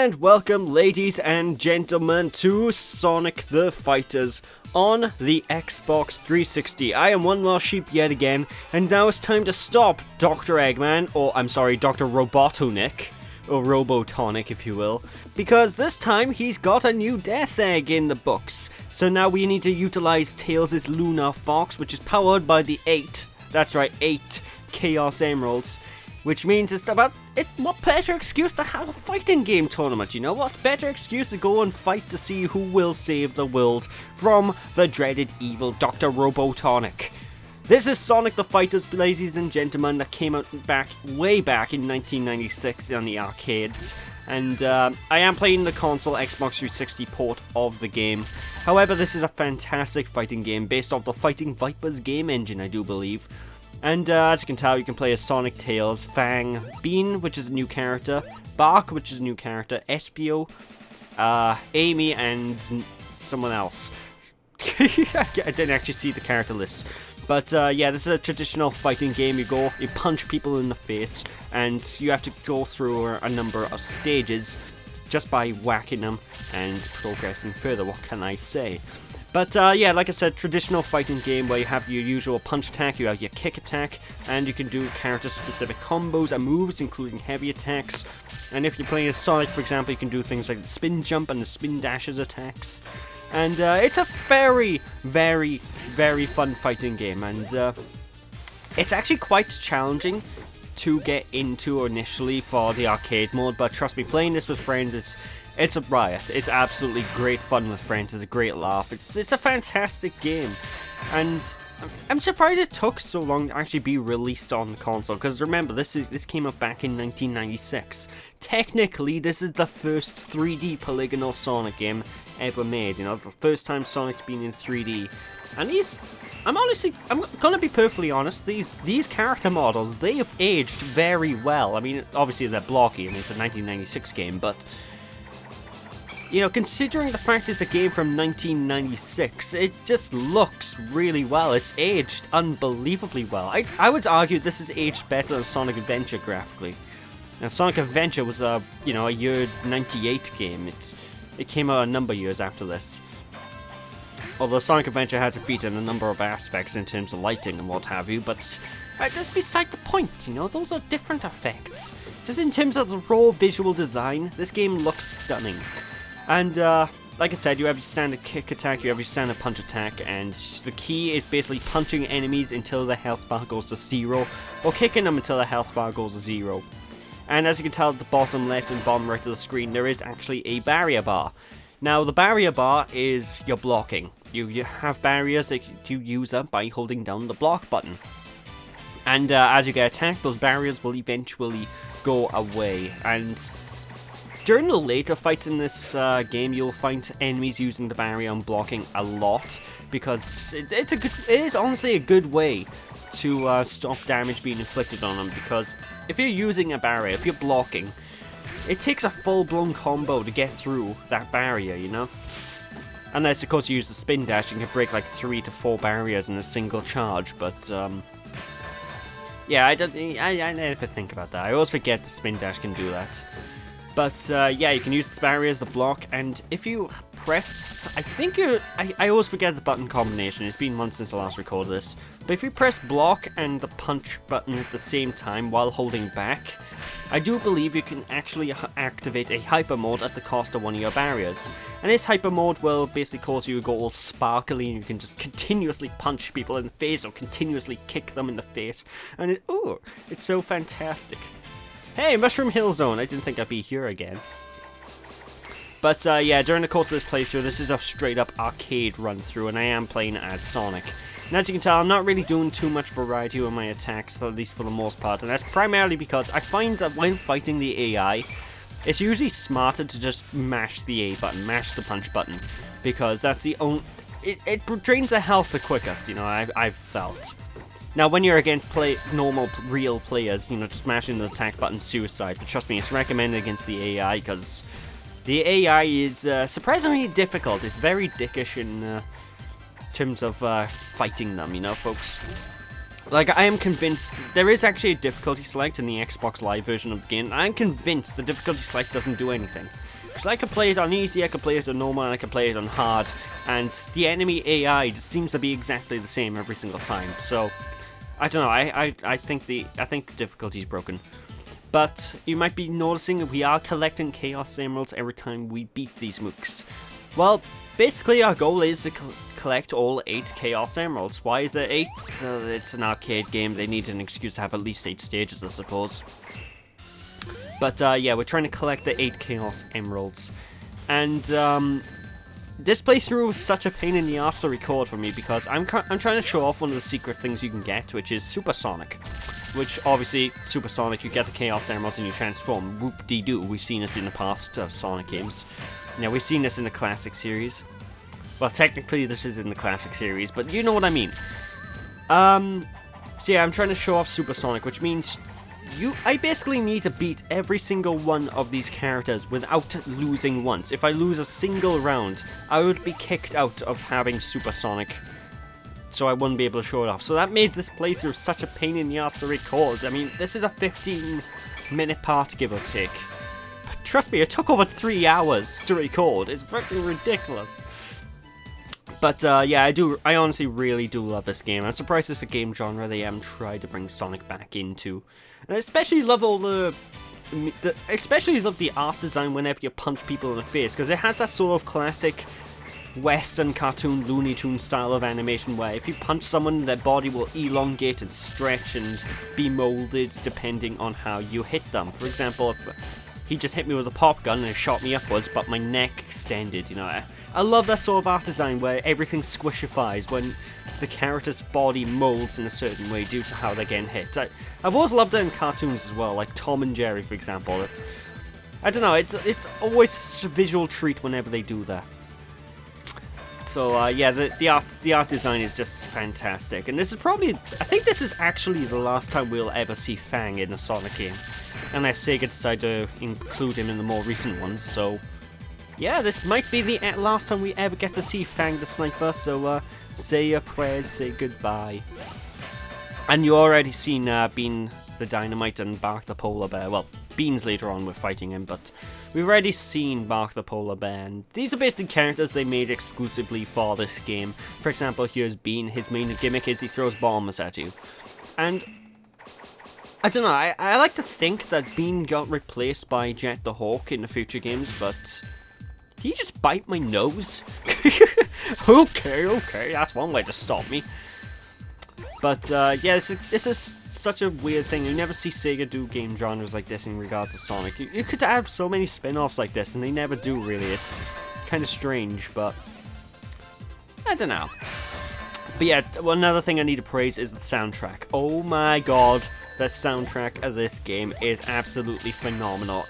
And welcome, ladies and gentlemen, to Sonic the Fighters on the Xbox 360. I am one lost sheep yet again, and now it's time to stop Dr. Eggman, or I'm sorry, Dr. Robotnik, or Robotonic if you will, because this time he's got a new death egg in the books. So now we need to utilize Tails' Lunar Fox, which is powered by the 8 Chaos Emeralds. Which means what better excuse to have a fighting game tournament, you know? What better excuse to go and fight to see who will save the world from the dreaded evil Dr. Robotonic. This is Sonic the Fighters, ladies and gentlemen, that came out way back in 1996 on the arcades. And I am playing the console Xbox 360 port of the game. However, this is a fantastic fighting game based off the Fighting Vipers game engine, I do believe. And as you can tell, you can play as Sonic, Tails, Fang, Bean, which is a new character, Bark, which is a new character, Espio, Amy, and someone else. I didn't actually see the character list. But yeah, this is a traditional fighting game. You punch people in the face, and you have to go through a number of stages just by whacking them and progressing further. What can I say? But yeah, like I said, traditional fighting game where you have your usual punch attack, you have your kick attack, and you can do character-specific combos and moves, including heavy attacks. And if you're playing as Sonic, for example, you can do things like the spin jump and the spin dashes attacks. And it's a very, very, very fun fighting game, and it's actually quite challenging to get into initially for the arcade mode, but trust me, playing this with friends it's a riot. It's absolutely great fun with friends. It's a great laugh. It's a fantastic game. And I'm surprised it took so long to actually be released on the console. Because remember, this came out back in 1996. Technically, this is the first 3D polygonal Sonic game ever made. You know, the first time Sonic's been in 3D. And I'm gonna be perfectly honest, these character models, they have aged very well. I mean, obviously they're blocky and it's a 1996 game, but you know, considering the fact it's a game from 1996, it just looks really well. It's aged unbelievably well. I would argue this is aged better than Sonic Adventure graphically. Now, Sonic Adventure was a year 98 game. It came out a number of years after this. Although Sonic Adventure has a beat in a number of aspects in terms of lighting and what have you, but that's beside the point, you know, those are different effects. Just in terms of the raw visual design, this game looks stunning. And, like I said, you have your standard kick attack, you have your standard punch attack, and the key is basically punching enemies until the health bar goes to 0, or kicking them until the health bar goes to 0. And as you can tell at the bottom left and bottom right of the screen, there is actually a barrier bar. Now, the barrier bar is your blocking. You have barriers that you use up by holding down the block button. And as you get attacked, those barriers will eventually go away, and during the later fights in this game, you'll find enemies using the barrier and blocking a lot, because it is honestly a good way to stop damage being inflicted on them, because if you're using a barrier, if you're blocking, it takes a full-blown combo to get through that barrier, you know? Unless, of course, you use the spin dash, you can break like 3 to 4 barriers in a single charge, but yeah, I never think about that. I always forget the spin dash can do that. But yeah, you can use the barriers to block, and if you press, I always forget the button combination. It's been months since I last recorded this. But if you press block and the punch button at the same time while holding back, I do believe you can actually activate a hyper mode at the cost of one of your barriers. And this hyper mode will basically cause you to go all sparkly, and you can just continuously punch people in the face or continuously kick them in the face. And it's so fantastic. Hey, Mushroom Hill Zone! I didn't think I'd be here again. But yeah, during the course of this playthrough, this is a straight up arcade run through, and I am playing as Sonic. And as you can tell, I'm not really doing too much variety with my attacks, at least for the most part, and that's primarily because I find that when fighting the AI, it's usually smarter to just mash the A button, mash the punch button, because that's the only... It drains the health the quickest, you know, I've felt. Now, when you're against normal, real players, you know, just mashing the attack button suicide. But trust me, it's recommended against the AI, because the AI is surprisingly difficult. It's very dickish in terms of fighting them, you know, folks. Like, I am convinced there is actually a difficulty select in the Xbox Live version of the game. I'm convinced the difficulty select doesn't do anything. Because I could play it on easy, I could play it on normal, and I could play it on hard. And the enemy AI just seems to be exactly the same every single time. So, I don't know, I think the difficulty is broken. But you might be noticing that we are collecting Chaos Emeralds every time we beat these mooks. Well, basically our goal is to collect all 8 Chaos Emeralds. Why is there 8? It's an arcade game, they need an excuse to have at least 8 stages, I suppose. But yeah, we're trying to collect the 8 Chaos Emeralds. And this playthrough was such a pain in the ass to record for me because I'm trying to show off one of the secret things you can get, which is Supersonic. Which, obviously, Supersonic, you get the Chaos Emeralds and you transform. Whoop-de-doo, we've seen this in the past Sonic games. Now, we've seen this in the Classic series. Well, technically, this is in the Classic series, but you know what I mean. So yeah, I'm trying to show off Supersonic, which means I basically need to beat every single one of these characters without losing once. If I lose a single round, I would be kicked out of having Supersonic. So I wouldn't be able to show it off. So that made this playthrough such a pain in the ass to record. I mean, this is a 15-minute part, give or take. But trust me, it took over 3 hours to record. It's fucking ridiculous. But yeah, I honestly really do love this game. I'm surprised it's a game genre they haven't tried to bring Sonic back into. And I especially love all especially love the art design whenever you punch people in the face, because it has that sort of classic Western cartoon Looney Tunes style of animation where if you punch someone, their body will elongate and stretch and be molded depending on how you hit them. For example, if he just hit me with a pop gun and it shot me upwards, but my neck extended, you know. I love that sort of art design where everything squishifies when the character's body molds in a certain way due to how they're getting hit. I've always loved it in cartoons as well, like Tom and Jerry, for example. I don't know, it's always a visual treat whenever they do that. So yeah, the art design is just fantastic, and this is probably, I think this is actually the last time we'll ever see Fang in a Sonic game, unless Sega decide to include him in the more recent ones. So yeah, this might be the last time we ever get to see Fang the Sniper. So say your prayers, say goodbye. And you already seen Bean the Dynamite and Bark the Polar Bear. Well, Beans later on we're fighting him, but we've already seen Bark the Polar Bear, and these are basically characters they made exclusively for this game. For example, here's Bean. His main gimmick is he throws bombs at you. And I don't know, I like to think that Bean got replaced by Jet the Hawk in the future games, but did he just bite my nose? Okay, that's one way to stop me. But yeah, this is such a weird thing. You never see Sega do game genres like this in regards to Sonic. You could have so many spin-offs like this, and they never do, really. It's kind of strange, but I don't know. But yeah, well, another thing I need to praise is the soundtrack. Oh my god, the soundtrack of this game is absolutely phenomenal.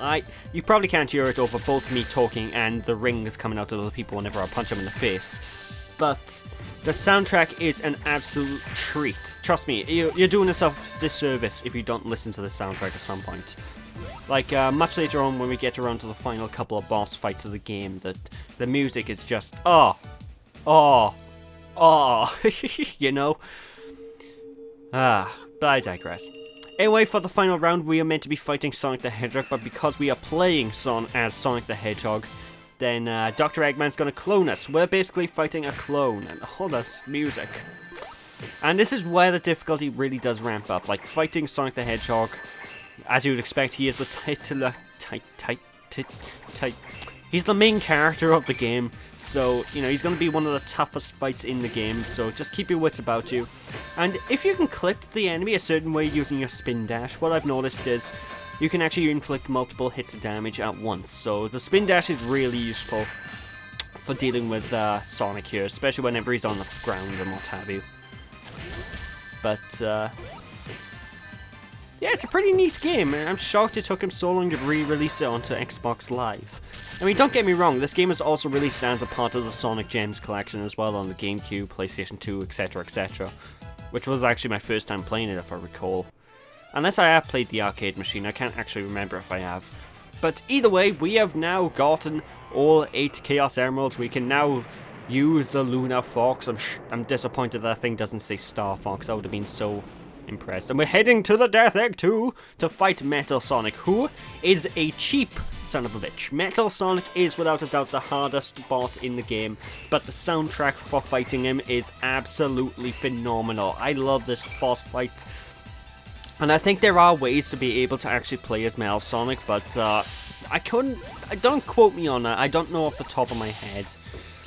You probably can't hear it over both me talking and the rings coming out of other people whenever I punch them in the face. But the soundtrack is an absolute treat. Trust me, you're doing yourself a disservice if you don't listen to the soundtrack at some point. Like, much later on when we get around to the final couple of boss fights of the game, the music is just, you know? But I digress. Anyway, for the final round, we are meant to be fighting Sonic the Hedgehog, but because we are playing as Sonic the Hedgehog, then Dr. Eggman's gonna clone us. We're basically fighting a clone, and oh, that's music. And this is where the difficulty really does ramp up. Like, fighting Sonic the Hedgehog, as you would expect, he is the he's the main character of the game, so, you know, he's gonna be one of the toughest fights in the game, so just keep your wits about you. And if you can clip the enemy a certain way using your spin dash, what I've noticed is you can actually inflict multiple hits of damage at once, so the spin dash is really useful for dealing with Sonic here, especially whenever he's on the ground and what have you. But, yeah, it's a pretty neat game, and I'm shocked it took him so long to re-release it onto Xbox Live. I mean, don't get me wrong, this game is also released as a part of the Sonic Gems collection as well on the GameCube, PlayStation 2, etc, etc, which was actually my first time playing it, if I recall. Unless I have played the arcade machine, I can't actually remember if I have. But either way, we have now gotten all 8 Chaos Emeralds. We can now use the Lunar Fox. I'm disappointed that thing doesn't say Star Fox. That would have been so impressed. And we're heading to the Death Egg 2 to fight Metal Sonic, who is a cheap son of a bitch. Metal Sonic is without a doubt the hardest boss in the game, but the soundtrack for fighting him is absolutely phenomenal. I love this boss fight. And I think there are ways to be able to actually play as Metal Sonic, but don't quote me on that. I don't know off the top of my head.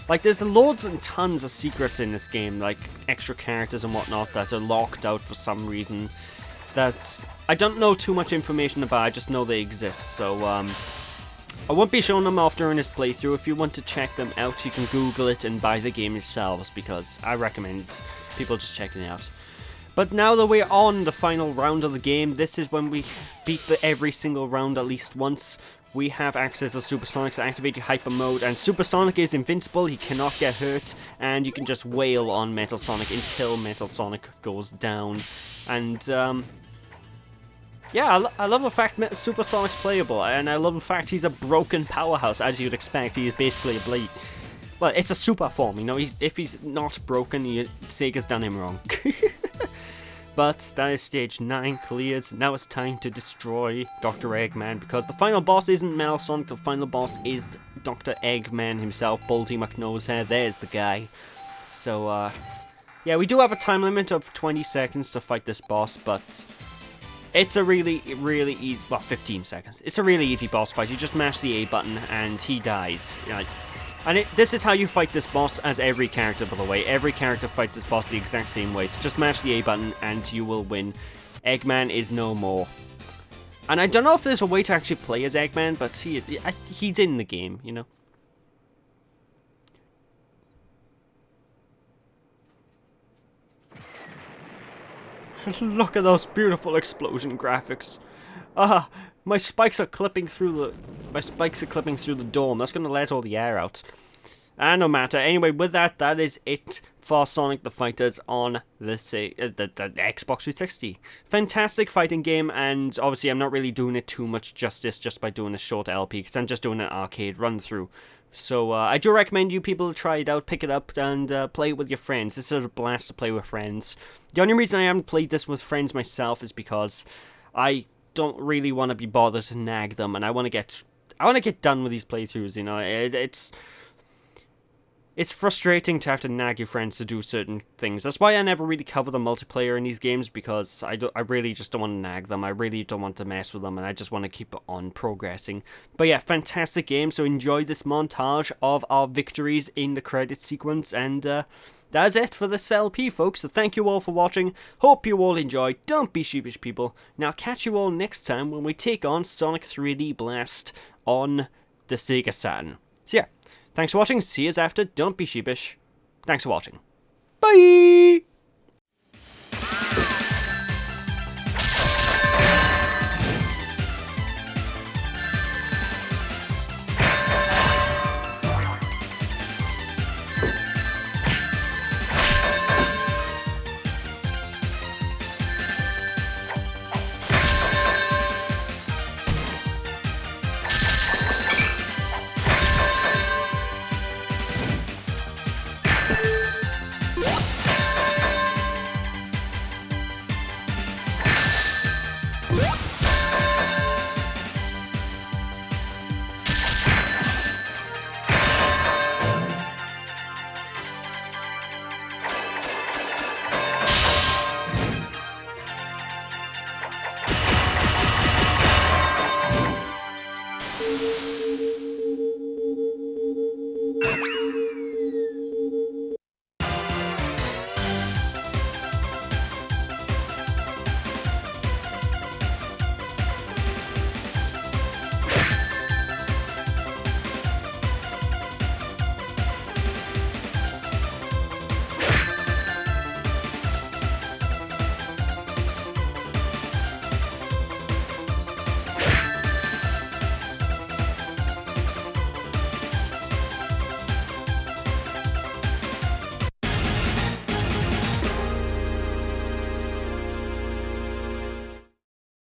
Like, there's loads and tons of secrets in this game, like extra characters and whatnot that are locked out for some reason. That I don't know too much information about, I just know they exist. So, I won't be showing them off during this playthrough. If you want to check them out, you can Google it and buy the game yourselves, because I recommend people just checking it out. But now that we're on the final round of the game, this is when we beat every single round at least once. We have access to Supersonic to activate your hyper mode, and Supersonic is invincible, he cannot get hurt, and you can just wail on Metal Sonic until Metal Sonic goes down. And, yeah, I love the fact that Supersonic's playable, and I love the fact he's a broken powerhouse, as you'd expect. He is basically a blade. Well, it's a super form, you know, if he's not broken, Sega's done him wrong. But that is stage 9 cleared. Now it's time to destroy Dr. Eggman, because the final boss isn't Metal Sonic, the final boss is Dr. Eggman himself, Baldy McNosehair. There's the guy. So, yeah, we do have a time limit of 20 seconds to fight this boss, but it's a really easy, well, 15 seconds. It's a really easy boss fight. You just mash the A button and he dies. And this is how you fight this boss as every character, by the way. Every character fights this boss the exact same way. So just mash the A button and you will win. Eggman is no more. And I don't know if there's a way to actually play as Eggman, but see, he's in the game, you know. Look at those beautiful explosion graphics. My spikes are clipping through the dome. That's gonna let all the air out. No matter. Anyway, with that, that is it for Sonic the Fighters on the Xbox 360. Fantastic fighting game, and obviously I'm not really doing it too much justice just by doing a short LP, because I'm just doing an arcade run through. So I do recommend you people try it out, pick it up, and play it with your friends. This is a blast to play with friends. The only reason I haven't played this with friends myself is because I don't really want to be bothered to nag them, and I want to get done with these playthroughs. You know, it's frustrating to have to nag your friends to do certain things. That's why I never really cover the multiplayer in these games, because I really just don't want to nag them. I really don't want to mess with them, and I just want to keep on progressing. But yeah, fantastic game. So enjoy this montage of our victories in the credit sequence, and that's it for this LP, folks. So thank you all for watching. Hope you all enjoyed. Don't be sheepish, people. Now catch you all next time when we take on Sonic 3D Blast on the Sega Saturn. So yeah, thanks for watching. See you after. Don't be sheepish. Thanks for watching. Bye!